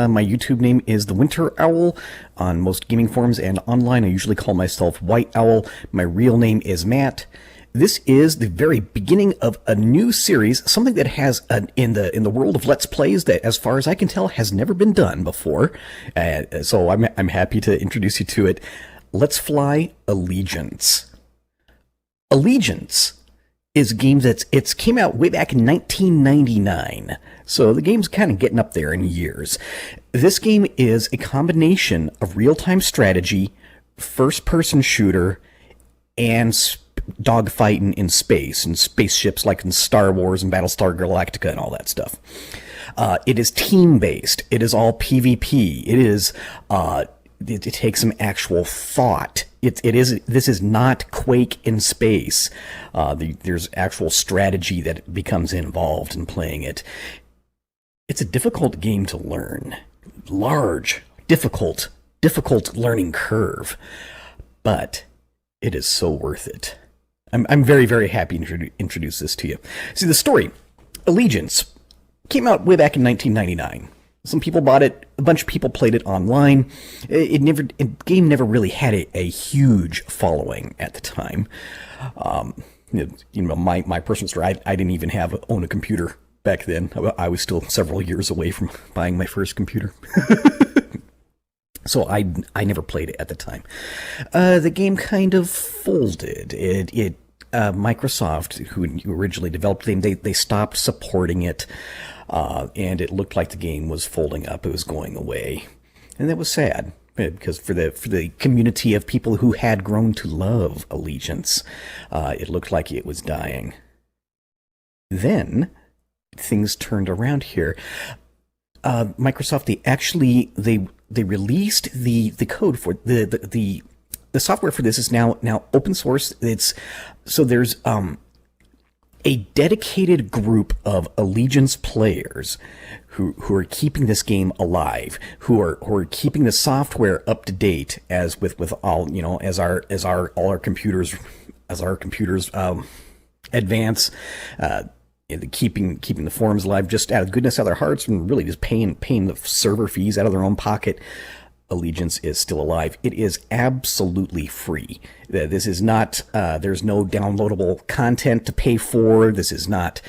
My YouTube name is The Winter Owl. On most gaming forums and online, I usually call myself White Owl. My real name is Matt. This is the very beginning of a new series, something that has in the world of Let's Plays that, as far as I can tell, has never been done before. So I'm happy to introduce you to it. Let's Fly Allegiance. Allegiance is a game it came out way back in 1999. So the game's kind of getting up there in years. This game is a combination of real-time strategy, first-person shooter, and dogfighting in space, and spaceships like in Star Wars and Battlestar Galactica and all that stuff. It is team-based. It is all PvP. It takes some actual thought. This is not Quake in space. There's actual strategy that becomes involved in playing it. It's a difficult game to learn. Large, difficult learning curve. But it is so worth it. I'm very, very happy to introduce this to you. See, the story, Allegiance, came out way back in 1999. Some people bought it. A bunch of people played it online. The game never really had a huge following at the time. My personal story, I didn't even own a computer back then. I was still several years away from buying my first computer. So I never played it at the time. The game kind of folded. Microsoft, who originally developed the game, they stopped supporting it. And it looked like the game was folding up. It was going away. And that was sad, because for the community of people who had grown to love Allegiance, it looked like it was dying. Then things turned around here. Microsoft, they released the code for the software for this is now open source. There's a dedicated group of Allegiance players who are keeping this game alive, who are keeping the software up to date as with all, as our computers advance, keeping the forums alive just out of the goodness of their hearts, and really just paying the server fees out of their own pocket. Allegiance is still alive. It is absolutely free. This is not, there's no downloadable content to pay for. This is not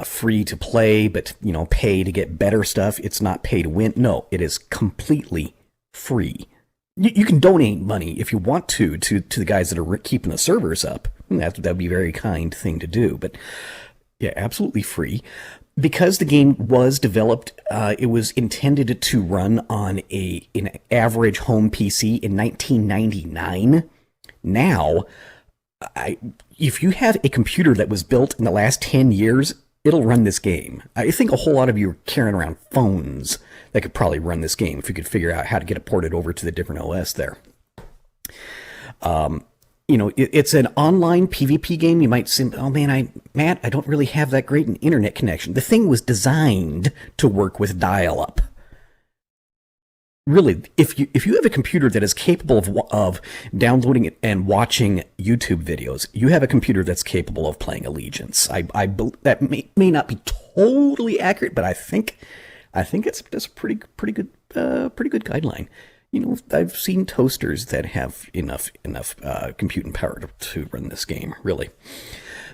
free to play, but, pay to get better stuff. It's not pay to win. No, it is completely free. You can donate money if you want to the guys that are keeping the servers up. That would be a very kind thing to do, but yeah, absolutely free. Because the game was developed, it was intended to run on an average home PC in 1999. Now, if you have a computer that was built in the last 10 years, it'll run this game. I think a whole lot of you are carrying around phones that could probably run this game if you could figure out how to get it ported over to the different OS there. It's an online PvP game. You might say, oh man, Matt, I don't really have that great an internet connection. The thing was designed to work with dial-up. Really, if you have a computer that is capable of downloading it and watching YouTube videos, you have a computer that's capable of playing Allegiance. That may not be totally accurate, but I think it's a pretty good guideline. I've seen toasters that have enough computing power to run this game, really.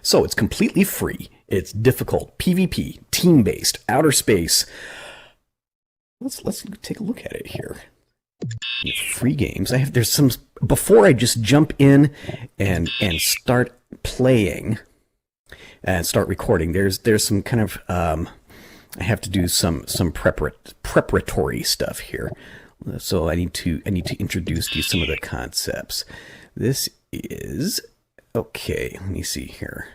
So it's completely free. It's difficult, PvP, team-based, outer space. Let's take a look at it here. free games. There's some, before I just jump in and start playing and start recording. There's some kind of I have to do some preparatory stuff here. So I need to introduce to you some of the concepts. This is okay. Let me see here.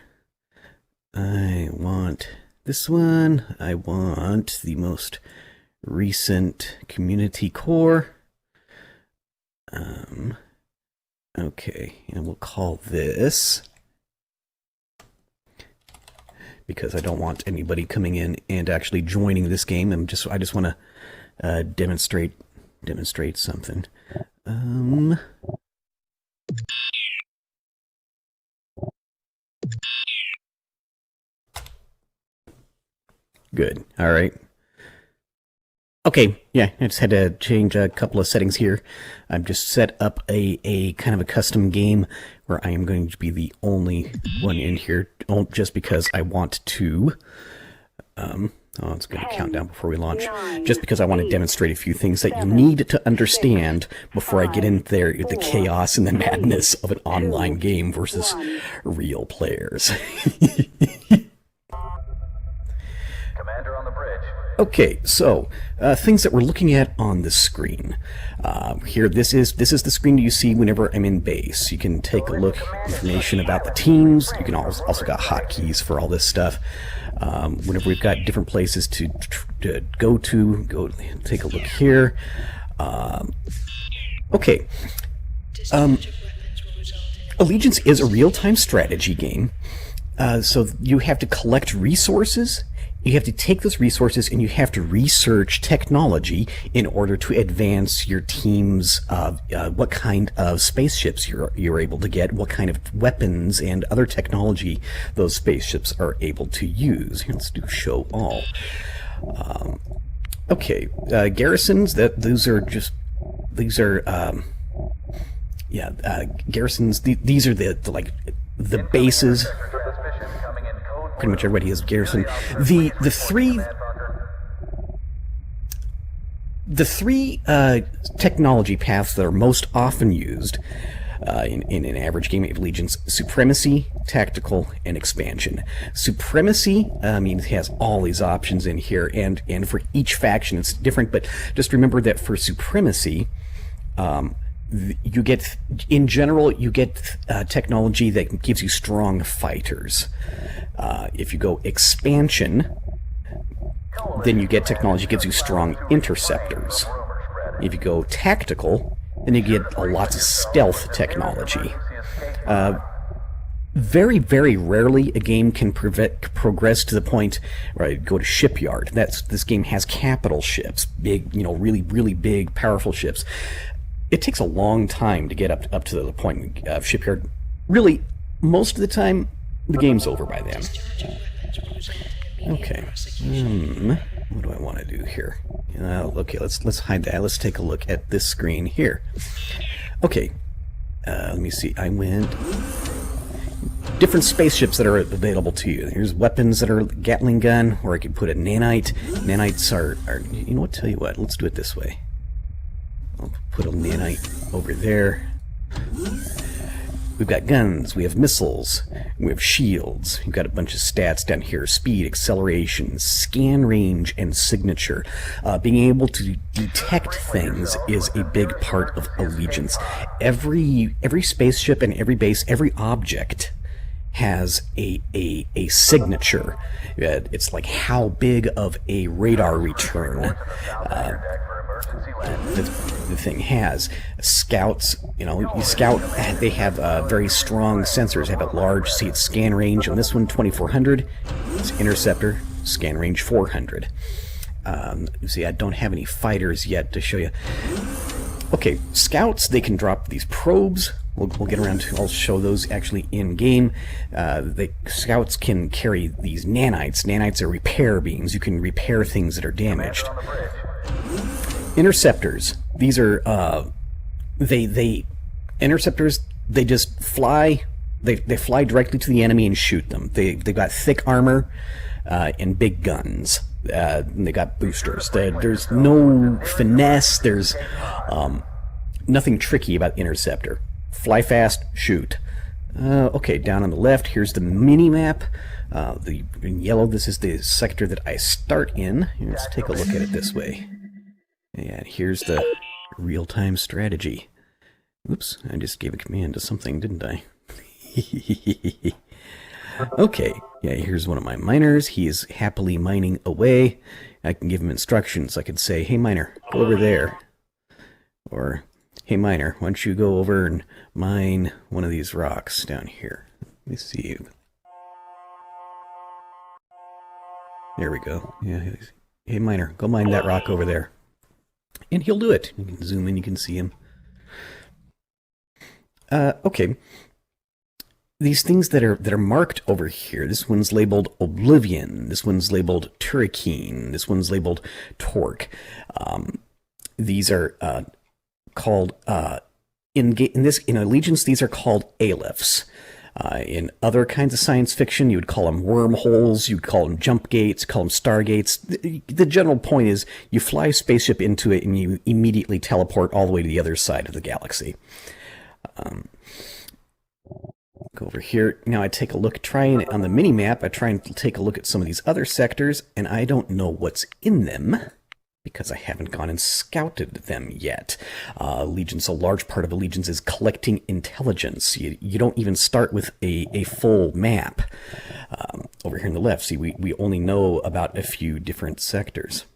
I want this one. I want the most recent community core. Okay, and we'll call this, because I don't want anybody coming in and actually joining this game. I just want to demonstrate something. Good. All right. Okay, yeah, I just had to change a couple of settings here. I've just set up a kind of a custom game where I am going to be the only one in here, just because I want to, it's going to count down before we launch, just because I want to demonstrate a few things that you need to understand before I get in there, the chaos and the madness of an online game versus real players. Commander on the bridge. Okay, so things that we're looking at on the screen. Here, this is the screen you see whenever I'm in base. You can take a look, information about the teams. You can also got hotkeys for all this stuff. Whenever we've got different places to go take a look here. Okay. Allegiance is a real-time strategy game. So you have to collect resources. You have to take those resources and you have to research technology in order to advance your team's what kind of spaceships you're able to get, what kind of weapons and other technology those spaceships are able to use. Let's do show all. Okay, garrisons. These are garrisons. These are the bases. Pretty much everybody has garrison. The three technology paths that are most often used in an average game of Allegiance: supremacy, tactical, and expansion. Supremacy, it has all these options in here, and for each faction it's different. But just remember that for supremacy, you get, in general, technology that gives you strong fighters. If you go expansion, then you get technology that gives you strong interceptors. If you go tactical, then you get lots of stealth technology. Very, very rarely a game can progress to the point where I go to shipyard. This game has capital ships, big, really, really big, powerful ships. It takes a long time to get up to the point of shipyard. Really, most of the time, the game's over by then. Okay. What do I want to do here? Okay, let's hide that. Let's take a look at this screen here. Okay. Let me see. I went different spaceships that are available to you. Here's weapons that are Gatling gun, or I could put a nanite. Nanites are you know what? Tell you what. Let's do it this way. I'll put a nanite over there. We've got guns, we have missiles, we have shields. We've got a bunch of stats down here: speed, acceleration, scan range, and signature. Being able to detect things is a big part of Allegiance. Every spaceship and every base, every object has a signature. It's like how big of a radar return the thing has. Scouts, you scout, they have very strong sensors. They have a large, see, it's scan range on this one, 2400. It's interceptor, scan range 400. You see, I don't have any fighters yet to show you. Okay, scouts, they can drop these probes. We'll get around to, I'll show those actually in game. The scouts can carry these nanites. Nanites are repair beams. You can repair things that are damaged. Interceptors. These are interceptors. They just fly. They fly directly to the enemy and shoot them. They got thick armor and big guns. And they got boosters. There's no finesse. There's nothing tricky about Interceptor. Fly fast, shoot. Okay, down on the left, here's the mini-map. In yellow, this is the sector that I start in. Let's take a look at it this way. And here's the real-time strategy. Oops, I just gave a command to something, didn't I? Okay, yeah, here's one of my miners. He is happily mining away. I can give him instructions. I could say, hey miner, go over there. Or, hey miner, why don't you go over and mine one of these rocks down here. Let me see. There we go. Yeah, hey miner, go mine that rock over there. And he'll do it. You can zoom in, you can see him. Okay. These things that are marked over here, this one's labeled Oblivion, this one's labeled Turricane, this one's labeled Torque. These are called, in Allegiance, these are called aleph. In other kinds of science fiction, you would call them wormholes, you'd call them jump gates, call them stargates. The general point is you fly a spaceship into it and you immediately teleport all the way to the other side of the galaxy. Go over here. Now I take a look, on the mini-map, I try and take a look at some of these other sectors, and I don't know what's in them, because I haven't gone and scouted them yet. Allegiance, a large part of Allegiance is collecting intelligence. You don't even start with a full map. Over here on the left, see, we only know about a few different sectors.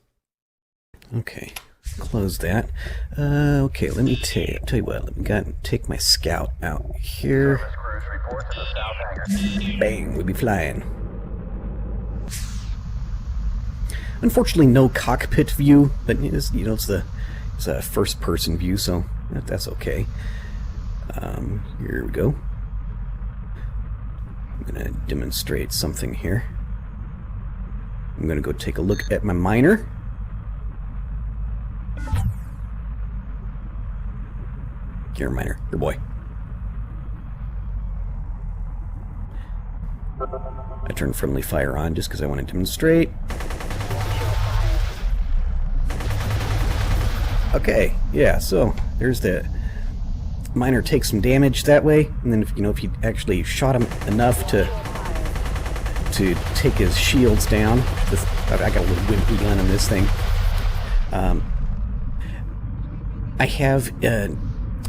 Okay, close that. Okay, let me tell you what, let me take my scout out here. Crews report to the south hangar. Bang, we'd be flying. Unfortunately, no cockpit view, but it's a first-person view, so that's okay. Here we go. I'm gonna demonstrate something here. I'm gonna go take a look at my miner. Here, miner, your boy. I turned friendly fire on just because I want to demonstrate. Okay, yeah, so there's the miner takes some damage that way, and then if you actually shot him enough to take his shields down. I got a little wimpy gun on this thing. I have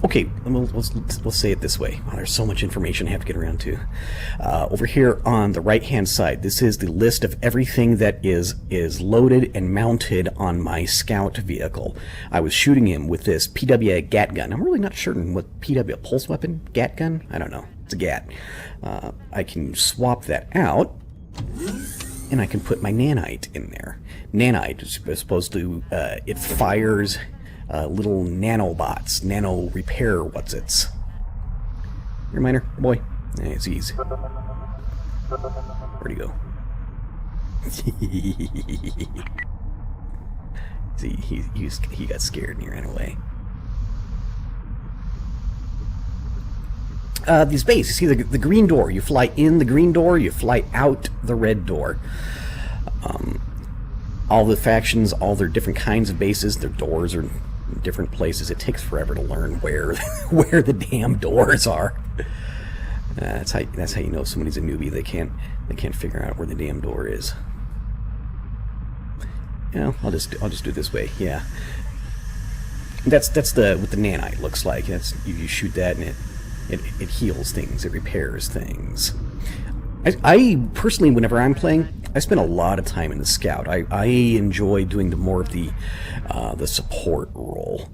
okay, we'll say it this way. Wow, there's so much information I have to get around to. Over here on the right-hand side, this is the list of everything that is loaded and mounted on my scout vehicle. I was shooting him with this PW GAT gun. I'm really not sure what PW, pulse weapon? GAT gun? I don't know. It's a GAT. I can swap that out, and I can put my nanite in there. Nanite is supposed to, it fires little nanobots, nano repair what's-its. Here, miner, boy. Hey, it's easy. Where'd he go? See, he got scared and he ran away. These bays, you see the green door. You fly in the green door, you fly out the red door. All the factions, all their different kinds of bases, their doors are different places. It takes forever to learn where the damn doors are. That's how you know somebody's a newbie. They can't figure out where the damn door is. I'll just do it this way. Yeah, that's what the nanite looks like. That's you shoot that and it heals things. It repairs things. I personally, whenever I'm playing, I spend a lot of time in the scout. I enjoy doing more of the support role.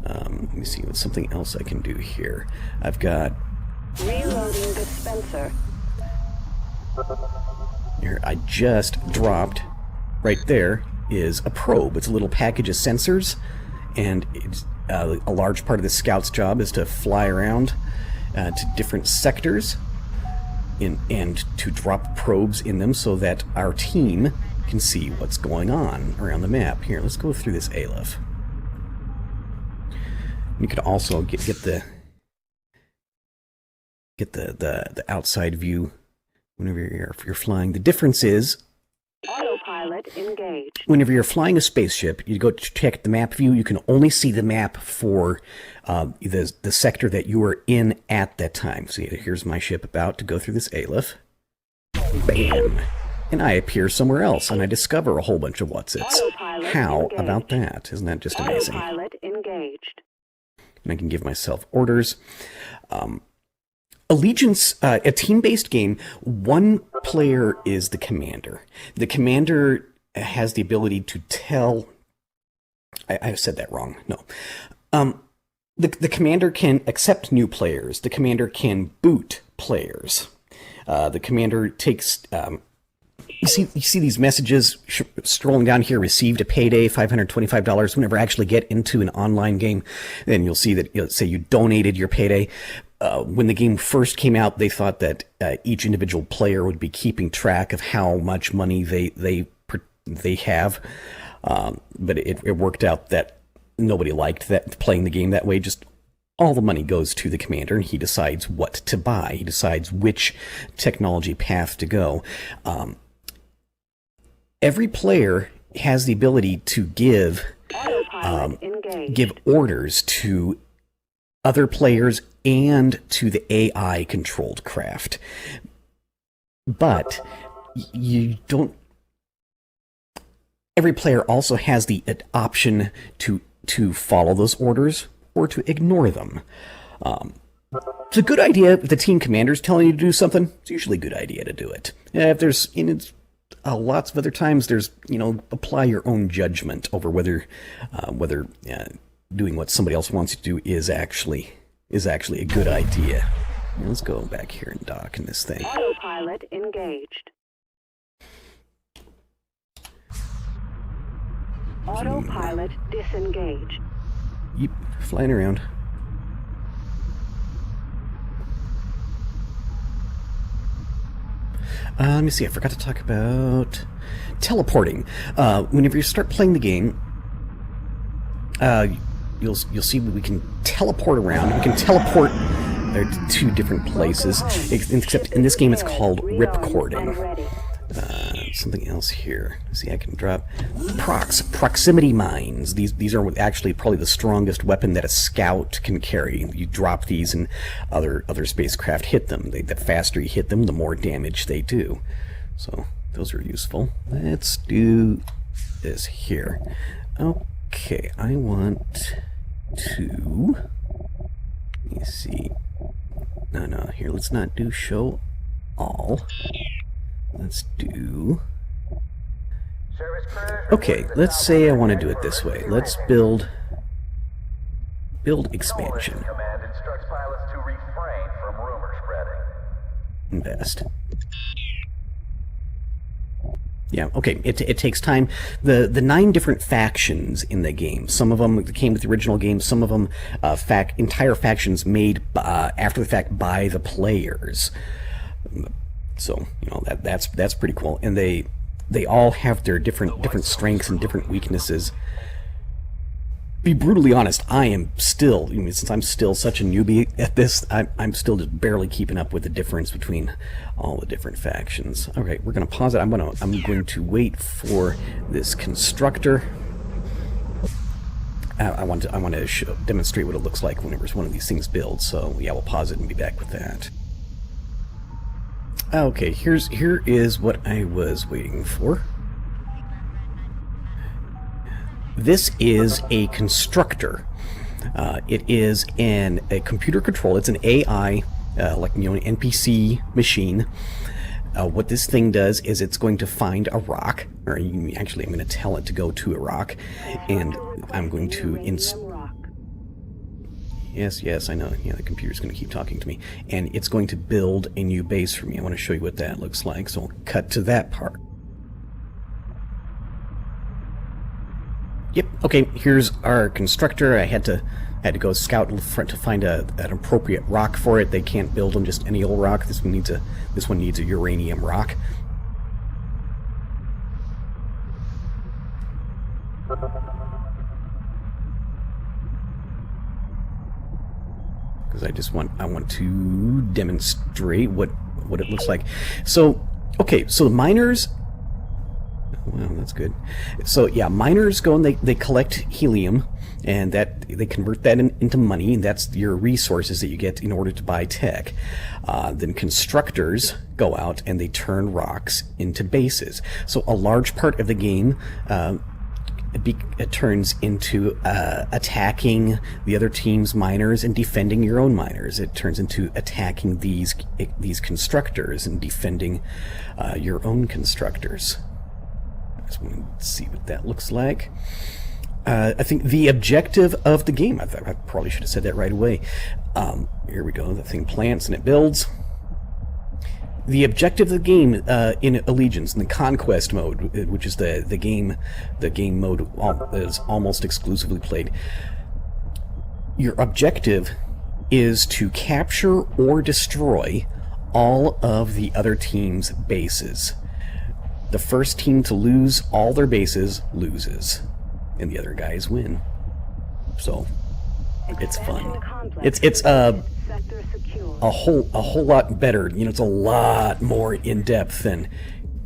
Let me see what's something else I can do here. I've got reloading dispenser. Here, I just dropped. Right there is a probe. It's a little package of sensors, and it's a large part of the scout's job is to fly around to different sectors. And to drop probes in them so that our team can see what's going on around the map. Here, let's go through this aleph. You could also get the outside view whenever you're flying. The difference is Autopilot engaged. Whenever you're flying a spaceship, you go to check the map view. You can only see the map for the sector that you are in at that time. See, here's my ship about to go through this aleph. Bam! And I appear somewhere else, and I discover a whole bunch of what's-its. How about that? Isn't that just amazing? Autopilot engaged. And I can give myself orders. Allegiance, a team-based game, one player is the commander. The commander has the ability to tell... I said that wrong. No. The commander can accept new players. The commander can boot players. The commander takes... You see these messages scrolling down here, received a payday, $525. Whenever I actually get into an online game, then you'll see that, say you donated your payday. When the game first came out, they thought that each individual player would be keeping track of how much money they have. But it worked out that nobody liked that, playing the game that way. Just all the money goes to the commander, and he decides what to buy. He decides which technology path to go. Every player has the ability to give orders to other players and to the AI-controlled craft. But you don't... Every player also has the option to follow those orders or to ignore them. It's a good idea if the team commander's telling you to do something. It's usually a good idea to do it. If there's... lots of other times there's, apply your own judgment over whether doing what somebody else wants you to do is actually a good idea. Let's go back here and dock in this thing. Autopilot engaged. Autopilot disengaged. Yep, flying around. Let me see, I forgot to talk about teleporting. Whenever you start playing the game, you'll see we can teleport around. We can teleport to different places, except in this game it's called ripcording. Something else here. See, I can drop proximity mines. These are actually probably the strongest weapon that a scout can carry. You drop these and other spacecraft hit them. The faster you hit them, the more damage they do. So those are useful. Let's do this here. Okay, I want to... Let me see. No, here, let's not do show all. Let's do... Okay, let's say I want to do it this way. Let's build expansion. Command instructs pilots to refrain from rumor spreading. Invest. Yeah, okay, it takes time. The 9 different factions in the game, some of them came with the original game, some of them entire factions made after the fact by the players. So, that's pretty cool. And they all have their different strengths and different weaknesses. Be brutally honest, I am still, since I'm still such a newbie at this, I'm still just barely keeping up with the difference between all the different factions. Okay, we're gonna pause it. I'm going to wait for this constructor. I want to demonstrate what it looks like whenever one of these things builds. So yeah, we'll pause it and be back with that. Okay, here is what I was waiting for. This is a constructor. It is a computer control. It's an AI, like an NPC machine. What this thing does is it's going to find a rock, or actually, I'm going to tell it to go to a rock, and I'm going to Yes, I know. Yeah, the computer's going to keep talking to me. And it's going to build a new base for me. I want to show you what that looks like, so I'll cut to that part. Yep, okay, here's our constructor. I had to go scout in front to find an appropriate rock for it. They can't build them just any old rock. This one needs a uranium rock. Because I want to demonstrate what it looks like. So, okay, so the miners, Wow, that's good. So yeah, miners go and they collect helium, and that they convert that into money, and that's your resources that you get in order to buy tech. Then constructors go out and they turn rocks into bases. So a large part of the game it turns into attacking the other team's miners and defending your own miners. It turns into attacking these constructors and defending your own constructors. I just want to see what that looks like. I think the objective of the game, I probably should have said that right away. Here we go. The thing plants and it builds. The objective of the game in Allegiance, in the Conquest mode, which is the game mode that is almost exclusively played, your objective is to capture or destroy all of the other team's bases. The first team to lose all their bases loses, and the other guys win. So it's fun. It's a whole lot better. You know, it's a lot more in depth than,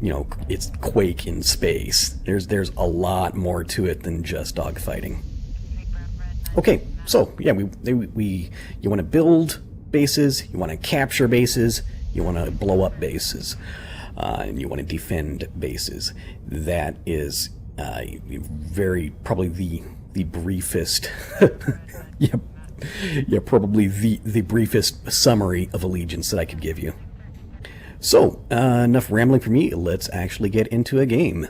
you know, it's Quake in space. There's a lot more to it than just dogfighting. Okay, so yeah, you want to build bases, you want to capture bases, you want to blow up bases, and you want to defend bases. That is probably the briefest. Yep. Yeah, probably the briefest summary of Allegiance that I could give you. So, enough rambling for me. Let's actually get into a game.